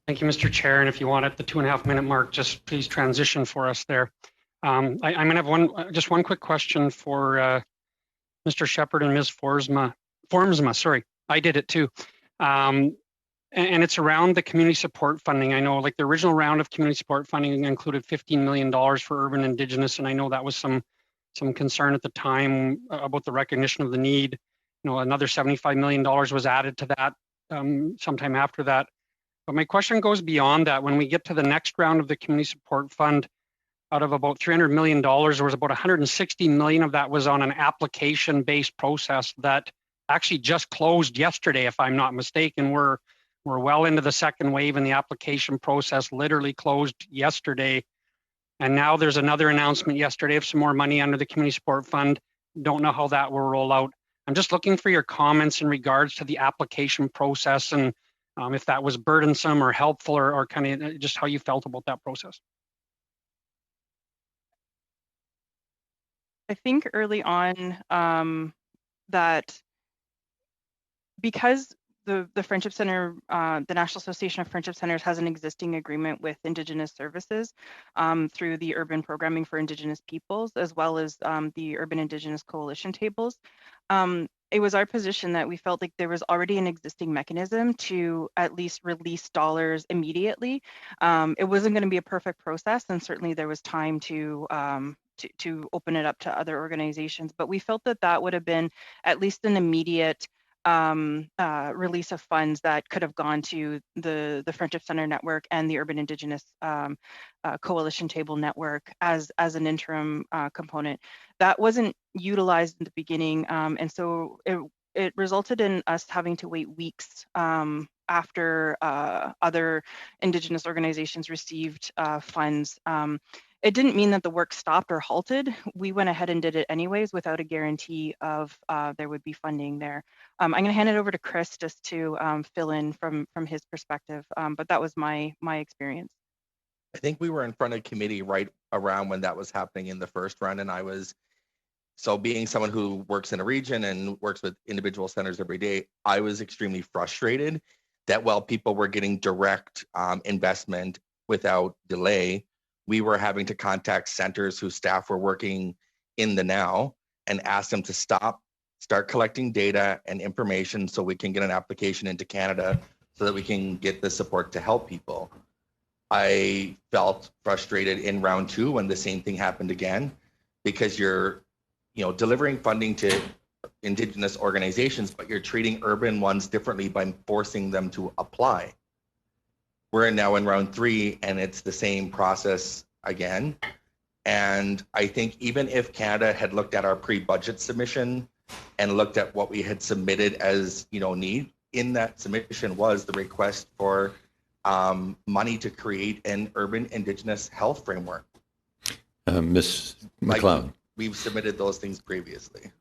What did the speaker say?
Thank you, Mr. Chair. And if you want at the 2.5-minute mark, just please transition for us there. I'm going to have just one quick question for Mr. Shepherd and Ms. Formsma. Sorry, I did it too. And it's around the community support funding. I know like the original round of community support funding included $15 million for urban Indigenous, and I know that was some concern at the time about the recognition of the need. You know, another $75 million was added to that sometime after that. But my question goes beyond that. When we get to the next round of the community support fund, out of about $300 million, there was about $160 million of that was on an application-based process that actually just closed yesterday, if I'm not mistaken. We're well into the second wave, and the application process literally closed yesterday. And now there's another announcement yesterday of some more money under the community support fund. Don't know how that will roll out. I'm just looking for your comments in regards to the application process and if that was burdensome or helpful, or kind of just how you felt about that process. I think early on that because the Friendship Center, the National Association of Friendship Centers has an existing agreement with Indigenous services through the Urban Programming for Indigenous Peoples, as well as the Urban Indigenous Coalition tables. It was our position that we felt like there was already an existing mechanism to at least release dollars immediately. It wasn't going to be a perfect process, and certainly there was time to open it up to other organizations, but we felt that that would have been at least an immediate release of funds that could have gone to the Friendship Center network and the Urban Indigenous Coalition Table network as an interim component. That wasn't utilized in the beginning, and so it resulted in us having to wait weeks after other Indigenous organizations received funds. It didn't mean that the work stopped or halted. We went ahead and did it anyways without a guarantee of there would be funding there. I'm going to hand it over to Chris just to fill in from his perspective, but that was my experience. I think we were in front of committee right around when that was happening in the first run, and so being someone who works in a region and works with individual centers every day, I was extremely frustrated that while people were getting direct investment without delay, we were having to contact centers whose staff were working in the now and ask them to start collecting data and information so we can get an application into Canada so that we can get the support to help people. I felt frustrated in round two when the same thing happened again, because you're delivering funding to Indigenous organizations, but you're treating urban ones differently by forcing them to apply. We're now in round three, and it's the same process again. And I think even if Canada had looked at our pre-budget submission and looked at what we had submitted as need, in that submission was the request for money to create an urban Indigenous health framework. Ms. McLeod. We've submitted those things previously.